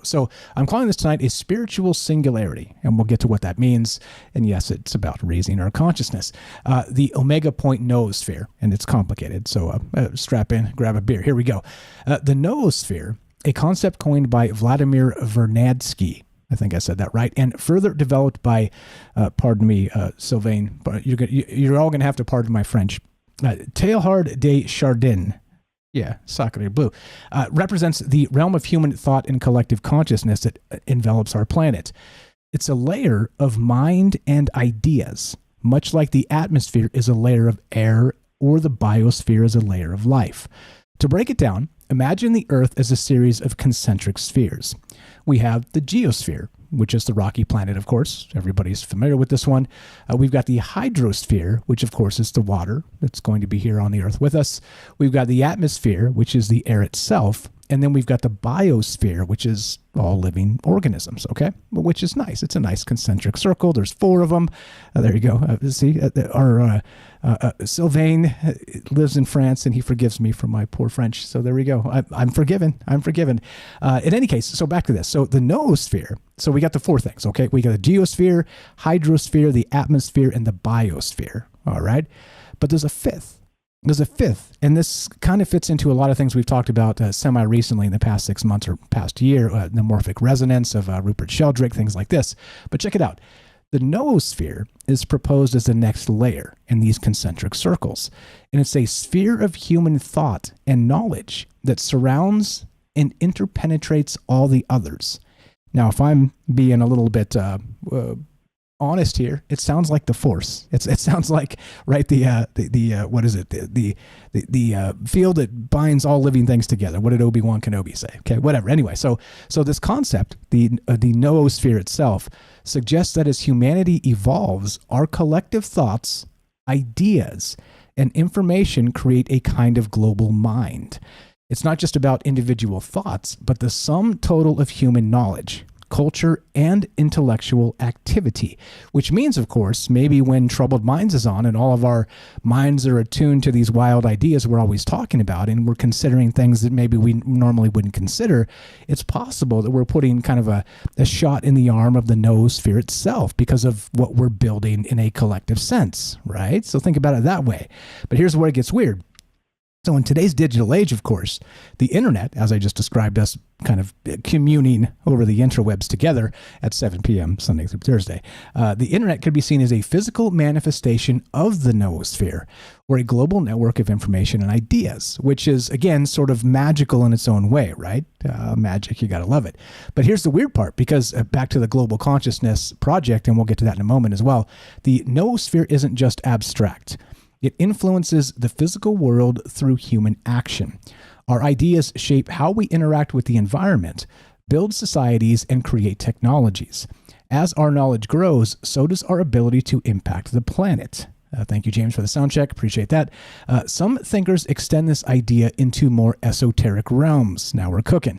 So I'm calling this tonight a spiritual singularity, and we'll get to what that means. And yes, it's about raising our consciousness. The omega point noosphere, and it's complicated. So strap in, grab a beer. Here we go. The noosphere, a concept coined by Vladimir Vernadsky. I think I said that right. And further developed by, pardon me, Sylvain, but you're all going to have to pardon my French. Teilhard de Chardin. Yeah, Sacre Bleu. Represents the realm of human thought and collective consciousness that envelops our planet. It's a layer of mind and ideas, much like the atmosphere is a layer of air or the biosphere is a layer of life. To break it down, imagine the Earth as a series of concentric spheres. We have the geosphere, which is the rocky planet, of course. Everybody's familiar with this one. We've got the hydrosphere, which, of course, is the water that's going to be here on the Earth with us. We've got the atmosphere, which is the air itself. And then we've got the biosphere, which is all living organisms, okay? Which is nice. It's a nice concentric circle. There's 4 of them. There you go. See, our Sylvain lives in France, and he forgives me for my poor French. So there we go. I'm forgiven. I'm forgiven. In any case, so back to this. So the noosphere, so we got the 4 things, okay? We got the geosphere, hydrosphere, the atmosphere, and the biosphere, all right? But there's a fifth. There's a fifth, and this kind of fits into a lot of things we've talked about semi-recently in the past 6 months or past year, the morphic resonance of Rupert Sheldrake, things like this. But check it out. The noosphere is proposed as the next layer in these concentric circles, and it's a sphere of human thought and knowledge that surrounds and interpenetrates all the others. Now, if I'm being a little bit honest here, it sounds like the Force. It sounds like, right, the what is it, the field that binds all living things together. What did Obi-Wan Kenobi say? Okay, whatever. Anyway, so this concept, the noosphere itself, suggests that as humanity evolves, our collective thoughts, ideas, and information create a kind of global mind. It's not just about individual thoughts, but the sum total of human knowledge, culture, and intellectual activity, which means, of course, maybe when Troubled Minds is on and all of our minds are attuned to these wild ideas we're always talking about, and we're considering things that maybe we normally wouldn't consider, it's possible that we're putting kind of a shot in the arm of the noosphere itself because of what we're building in a collective sense, right? So think about it that way. But here's where it gets weird. So in today's digital age, of course, the internet, as I just described us kind of communing over the interwebs together at 7 p.m. Sunday through Thursday, the internet could be seen as a physical manifestation of the noosphere, or a global network of information and ideas, which is, again, sort of magical in its own way, right? Magic, you got to love it. But here's the weird part, because back to the Global Consciousness Project, and we'll get to that in a moment as well, the noosphere isn't just abstract. It influences the physical world through human action. Our ideas shape how we interact with the environment, build societies, and create technologies. As our knowledge grows, so does our ability to impact the planet. Thank you, James, for the sound check. Appreciate that. Some thinkers extend this idea into more esoteric realms. Now we're cooking.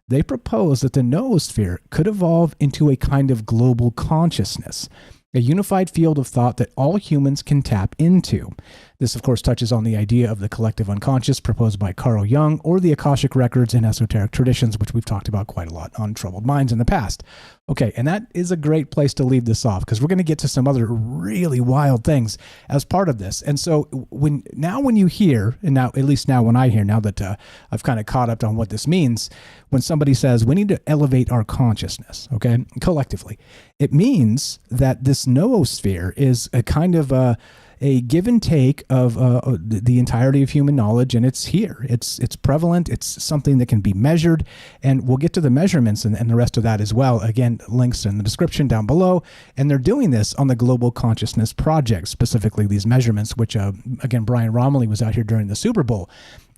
They propose that the noosphere could evolve into a kind of global consciousness, a unified field of thought that all humans can tap into. This, of course, touches on the idea of the collective unconscious proposed by Carl Jung, or the Akashic records and esoteric traditions, which we've talked about quite a lot on Troubled Minds in the past. Okay, and that is a great place to leave this off, because we're going to get to some other really wild things as part of this. And so when you hear, and now at least now when I hear, now that I've kind of caught up on what this means, when somebody says we need to elevate our consciousness, okay, collectively, it means that this noosphere is a kind of a give and take of the entirety of human knowledge, and it's here. It's prevalent. It's something that can be measured, and we'll get to the measurements and the rest of that as well. Again, links in the description down below, and they're doing this on the Global Consciousness Project, specifically these measurements, which, again, Brian Romilly was out here during the Super Bowl.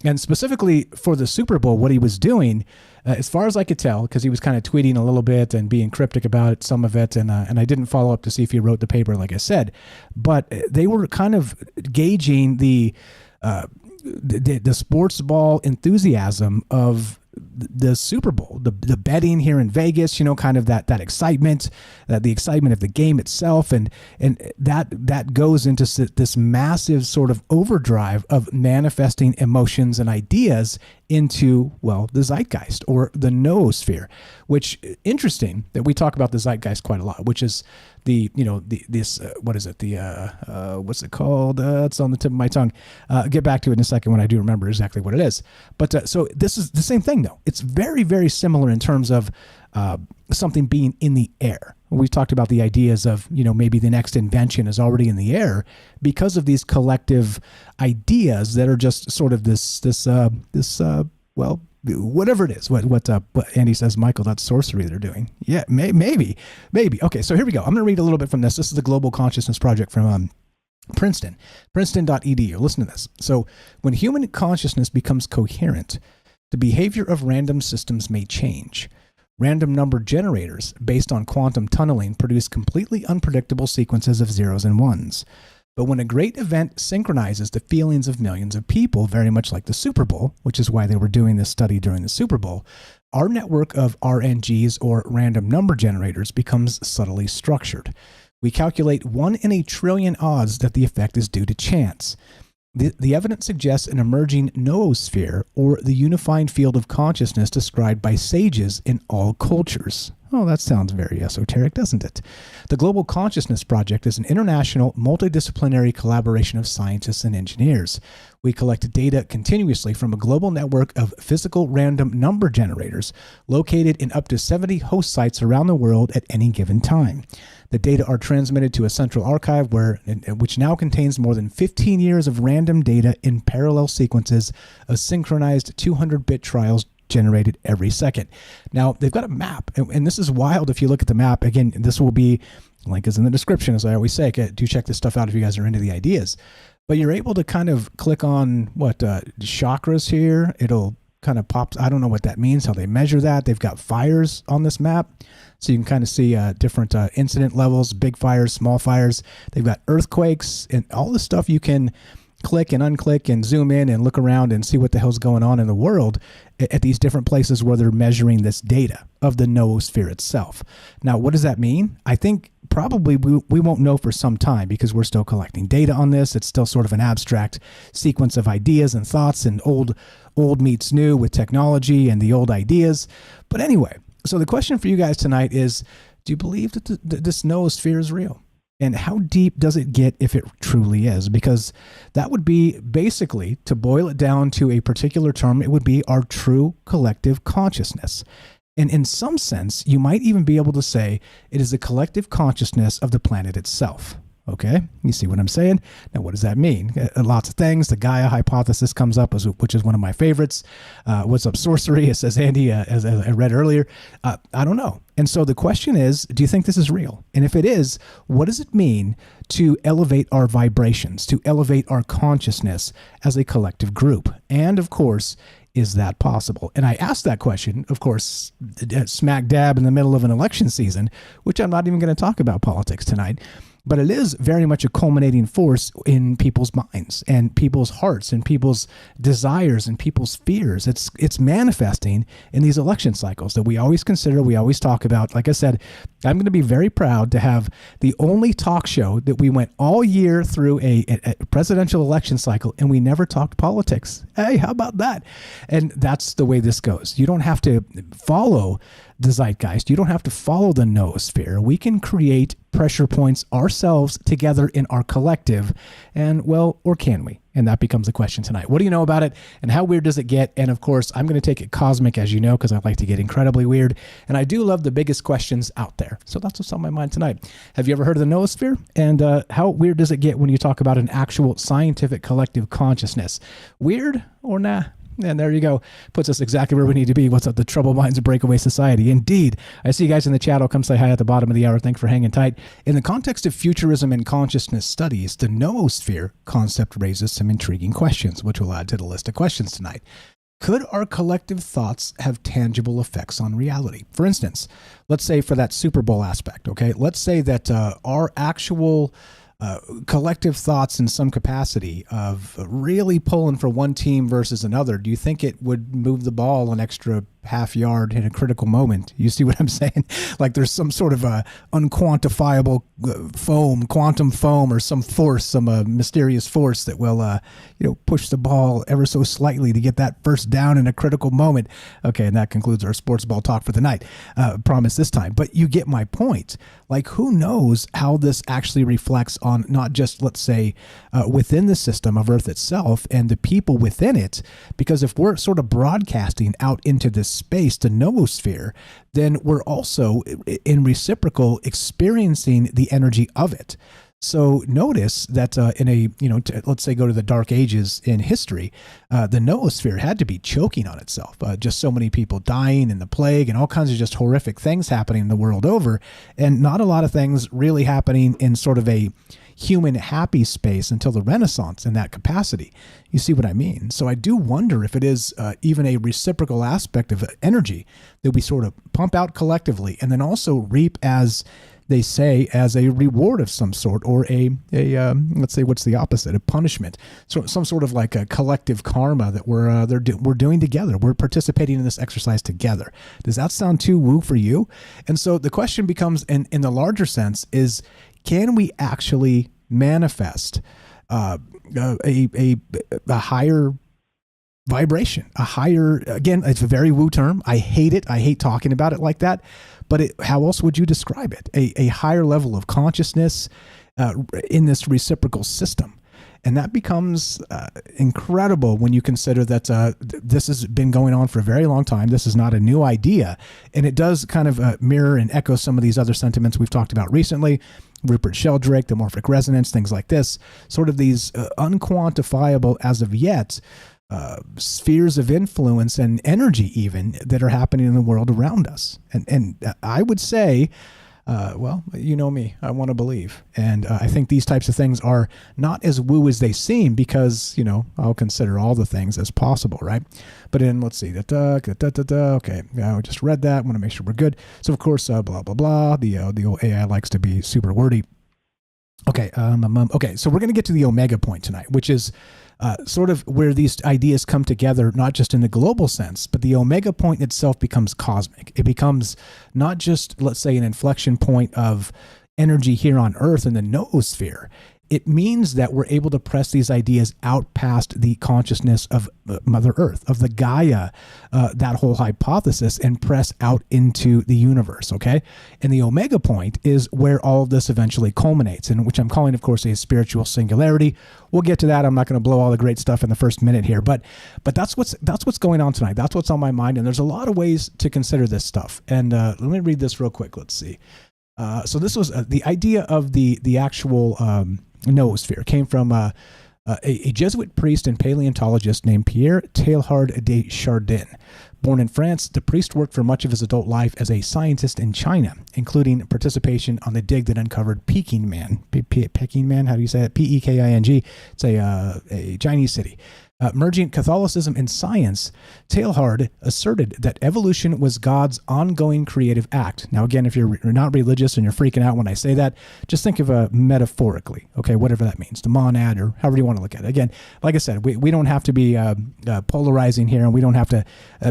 And specifically for the Super Bowl, what he was doing, as far as I could tell, because he was kind of tweeting a little bit and being cryptic about some of it, and I didn't follow up to see if he wrote the paper, like I said, but they were kind of gauging the sports ball enthusiasm of the Super Bowl, the betting here in Vegas, kind of that excitement, the excitement of the game itself, and that goes into this massive sort of overdrive of manifesting emotions and ideas into, well, the zeitgeist or the noosphere, which interesting that we talk about the zeitgeist quite a lot, which is what is it? What's it called? It's on the tip of my tongue. Get back to it in a second when I do remember exactly what it is. But so this is the same thing, though. It's very, very similar in terms of something being in the air. We've talked about the ideas of, maybe the next invention is already in the air because of these collective ideas that are just sort of this whatever it is, what Andy says, Michael, that's sorcery they're doing. Yeah, maybe. Okay, so here we go. I'm going to read a little bit from this. This is the Global Consciousness Project from Princeton.edu. Listen to this. So when human consciousness becomes coherent, the behavior of random systems may change. Random number generators based on quantum tunneling produce completely unpredictable sequences of zeros and ones. But when a great event synchronizes the feelings of millions of people, very much like the Super Bowl, which is why they were doing this study during the Super Bowl, our network of RNGs, or random number generators, becomes subtly structured. We calculate 1 in a trillion odds that the effect is due to chance. The evidence suggests an emerging noosphere, or the unifying field of consciousness described by sages in all cultures. Oh, that sounds very esoteric, doesn't it? The Global Consciousness Project is an international, multidisciplinary collaboration of scientists and engineers. We collect data continuously from a global network of physical random number generators located in up to 70 host sites around the world at any given time. The data are transmitted to a central archive which now contains more than 15 years of random data in parallel sequences of synchronized 200-bit trials generated every second. Now, they've got a map, and this is wild if you look at the map. Again, this will be, link is in the description, as I always say. Do check this stuff out if you guys are into the ideas. But you're able to kind of click on chakras here. It'll kind of pop. I don't know what that means, how they measure that. They've got fires on this map. So you can kind of see different incident levels, big fires, small fires. They've got earthquakes and all the stuff you can click and unclick and zoom in and look around and see what the hell's going on in the world at these different places where they're measuring this data of the noosphere itself. Now, what does that mean? I think probably we won't know for some time because we're still collecting data on this. It's still sort of an abstract sequence of ideas and thoughts, and old meets new with technology and the old ideas. But anyway, so the question for you guys tonight is, do you believe that this noosphere is real? And how deep does it get if it truly is? Because that would be basically, to boil it down to a particular term, it would be our true collective consciousness. And in some sense, you might even be able to say it is the collective consciousness of the planet itself. Okay, you see what I'm saying? Now, what does that mean? Lots of things. The Gaia hypothesis comes up, which is one of my favorites. What's up, sorcery? It says Andy, as I read earlier. I don't know. And so the question is, do you think this is real? And if it is, what does it mean to elevate our vibrations, to elevate our consciousness as a collective group? And of course, is that possible? And I asked that question, of course, smack dab in the middle of an election season, which I'm not even going to talk about politics tonight. But it is very much a culminating force in people's minds and people's hearts and people's desires and people's fears. It's manifesting in these election cycles that we always consider, we always talk about. Like I said, I'm going to be very proud to have the only talk show that we went all year through a presidential election cycle and we never talked politics. Hey, how about that? And that's the way this goes. You don't have to follow the zeitgeist. You don't have to follow the noosphere. We can create pressure points ourselves together in our collective. And well, or can we? And that becomes the question tonight. What do you know about it? And how weird does it get? And of course, I'm going to take it cosmic, as you know, because I like to get incredibly weird. And I do love the biggest questions out there. So that's what's on my mind tonight. Have you ever heard of the noosphere? And how weird does it get when you talk about an actual scientific collective consciousness? Weird or nah? And there you go. Puts us exactly where we need to be. What's up, the Troubled Minds of Breakaway Society? Indeed. I see you guys in the chat. I'll come say hi at the bottom of the hour. Thanks for hanging tight. In the context of futurism and consciousness studies, the noosphere concept raises some intriguing questions, which we'll add to the list of questions tonight. Could our collective thoughts have tangible effects on reality? For instance, let's say for that Super Bowl aspect, okay? Let's say that our actual collective thoughts in some capacity of really pulling for one team versus another, do you think it would move the ball an extra half yard in a critical moment. You see what I'm saying? Like there's some sort of a unquantifiable quantum foam, or some force, some mysterious force that will, push the ball ever so slightly to get that first down in a critical moment. Okay, and that concludes our sports ball talk for the night. Promise this time. But you get my point. Like, who knows how this actually reflects on not just, let's say, within the system of Earth itself and the people within it, because if we're sort of broadcasting out into this space, the noosphere, then we're also in reciprocal experiencing the energy of it. So notice that in a, let's say go to the dark ages in history, the noosphere had to be choking on itself. Just so many people dying and the plague and all kinds of just horrific things happening the world over. And not a lot of things really happening in sort of a human happy space until the Renaissance in that capacity. You see what I mean? So I do wonder if it is even a reciprocal aspect of energy that we sort of pump out collectively and then also reap, as they say, as a reward of some sort, or a let's say, what's the opposite? A punishment. So some sort of like a collective karma that we're doing together. We're participating in this exercise together. Does that sound too woo for you? And so the question becomes, in the larger sense, is can we actually manifest a higher vibration, a higher, again, it's a very woo term. I hate it. I hate talking about it like that. But how else would you describe it? A higher level of consciousness in this reciprocal system. And that becomes incredible when you consider that this has been going on for a very long time. This is not a new idea. And it does kind of mirror and echo some of these other sentiments we've talked about recently. Rupert Sheldrake, the morphic resonance, things like this. Sort of these unquantifiable, as of yet, spheres of influence and energy even that are happening in the world around us. And I would say, well, you know me, I want to believe. And I think these types of things are not as woo as they seem because, I'll consider all the things as possible, right? But let's see, okay, I just read that. I want to make sure we're good. So, of course, blah, blah, blah. The old AI likes to be super wordy. Okay, okay, so we're going to get to the omega point tonight, which is sort of where these ideas come together, not just in the global sense, but the omega point itself becomes cosmic. It becomes not just, let's say, an inflection point of energy here on Earth in the noosphere. It means that we're able to press these ideas out past the consciousness of Mother Earth, of the Gaia, that whole hypothesis, and press out into the universe, okay? And the omega point is where all of this eventually culminates, and which I'm calling, of course, a spiritual singularity. We'll get to that. I'm not going to blow all the great stuff in the first minute here, but that's what's going on tonight. That's what's on my mind, and there's a lot of ways to consider this stuff. And let me read this real quick. Let's see. So this was the idea of the actual noosphere came from a Jesuit priest and paleontologist named Pierre Teilhard de Chardin. Born in France, the priest worked for much of his adult life as a scientist in China, including participation on the dig that uncovered Peking Man. Peking Man, how do you say it? Peking. It's a Chinese city. Merging Catholicism and science, Teilhard asserted that evolution was God's ongoing creative act. Now, again, if you're not religious and you're freaking out when I say that, just think of it metaphorically, okay, whatever that means, the monad or however you want to look at it. Again, like I said, we don't have to be polarizing here, and we don't have to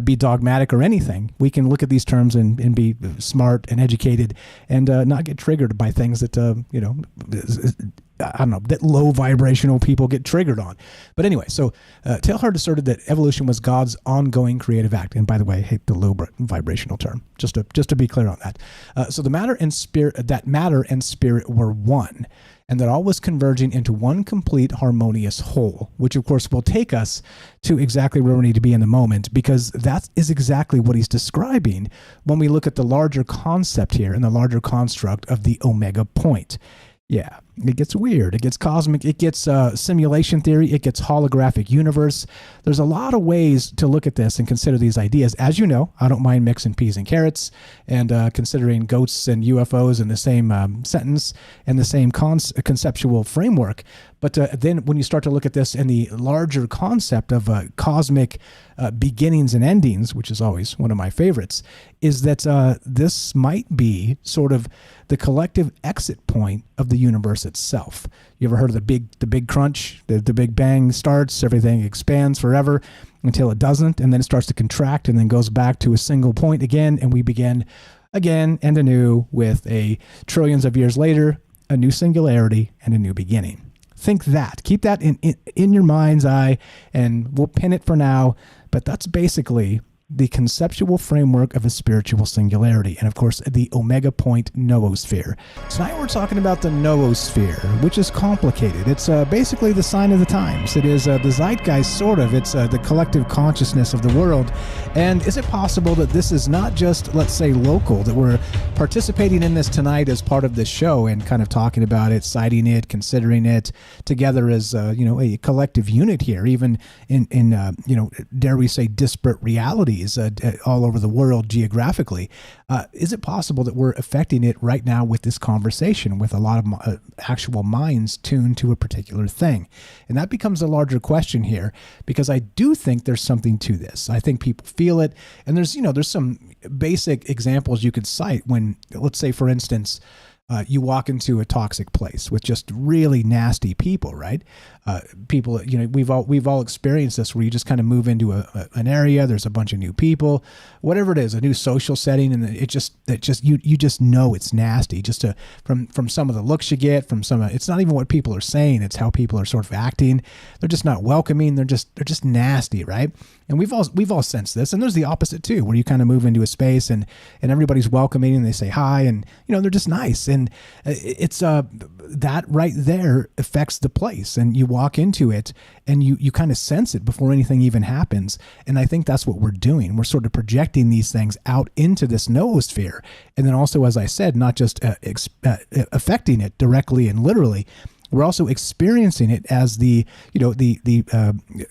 be dogmatic or anything. We can look at these terms and be smart and educated and not get triggered by things that, I don't know, that low vibrational people get triggered on. But anyway, so Teilhard asserted that evolution was God's ongoing creative act. And by the way, I hate the low vibrational term, just to be clear on that. So the matter and spirit were one, and that all was converging into one complete harmonious whole, which of course will take us to exactly where we need to be in the moment, because that is exactly what he's describing when we look at the larger concept here and the larger construct of the omega point. Yeah, it gets weird. It gets cosmic. It gets simulation theory. It gets holographic universe. There's a lot of ways to look at this and consider these ideas. As you know, I don't mind mixing peas and carrots and considering ghosts and UFOs in the same sentence and the same conceptual framework. But then when you start to look at this in the larger concept of cosmic beginnings and endings, which is always one of my favorites, is that this might be sort of the collective exit point of the universe itself. You ever heard of the big crunch? The big bang starts, everything expands forever until it doesn't, and then it starts to contract and then goes back to a single point again, and we begin again and anew with a trillions of years later, a new singularity and a new beginning. Think that. Keep that in your mind's eye, and we'll pin it for now, but that's basically the conceptual framework of a spiritual singularity, and of course the omega point noosphere. Tonight we're talking about the noosphere, which is complicated. It's basically the sign of the times. It is the zeitgeist, sort of. It's the collective consciousness of the world. And is it possible that this is not just, let's say, local, that we're participating in this tonight as part of this show and kind of talking about it, citing it, considering it together as a collective unit here, even in dare we say, disparate realities all over the world geographically? Is it possible that we're affecting it right now with this conversation, with a lot of actual minds tuned to a particular thing? And that becomes a larger question here, because I do think there's something to this. I think people feel it, and there's some basic examples you could cite when, let's say, for instance, you walk into a toxic place with just really nasty people, right? People, we've all experienced this, where you just kind of move into an area, there's a bunch of new people, whatever it is, a new social setting, and you just know it's nasty, just from some of the looks you get, it's not even what people are saying, it's how people are sort of acting. They're just not welcoming, they're just nasty, right? And we've all sensed this. And there's the opposite too, where you kind of move into a space and everybody's welcoming and they say hi, and they're just nice. And it's that right there affects the place, and you walk into it and you kind of sense it before anything even happens. And I think that's what we're doing. We're sort of projecting these things out into this noosphere, and then also, as I said, not just affecting it directly and literally, we're also experiencing it as the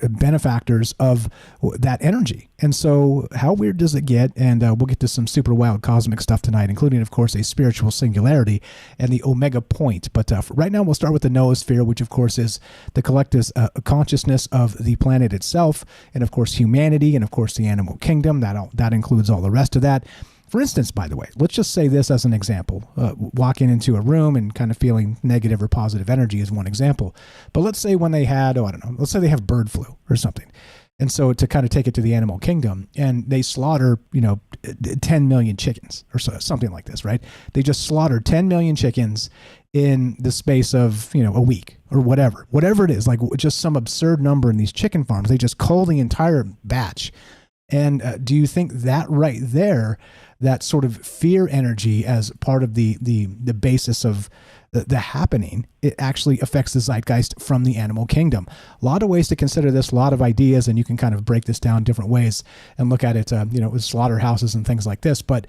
benefactors of that energy. And so how weird does it get? And we'll get to some super wild cosmic stuff tonight, including, of course, a spiritual singularity and the omega point. But right now we'll start with the noosphere, which, of course, is the collective consciousness of the planet itself, and, of course, humanity, and, of course, the animal kingdom. That includes all the rest of that. For instance, by the way, let's just say this as an example. Walking into a room and kind of feeling negative or positive energy is one example. But let's say when they had, let's say they have bird flu or something. And so to kind of take it to the animal kingdom, and they slaughter, 10 million chickens or something like this, right? They just slaughtered 10 million chickens in the space of, a week or whatever it is, like just some absurd number in these chicken farms. They just cull the entire batch. And do you think that right there, that sort of fear energy as part of the basis of the happening, it actually affects the zeitgeist from the animal kingdom? A lot of ways to consider this, a lot of ideas, and you can kind of break this down different ways and look at it, with slaughterhouses and things like this. But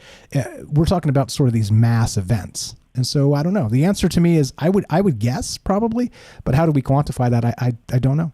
we're talking about sort of these mass events. And so I don't know. The answer to me is I would guess probably, but how do we quantify that? I don't know.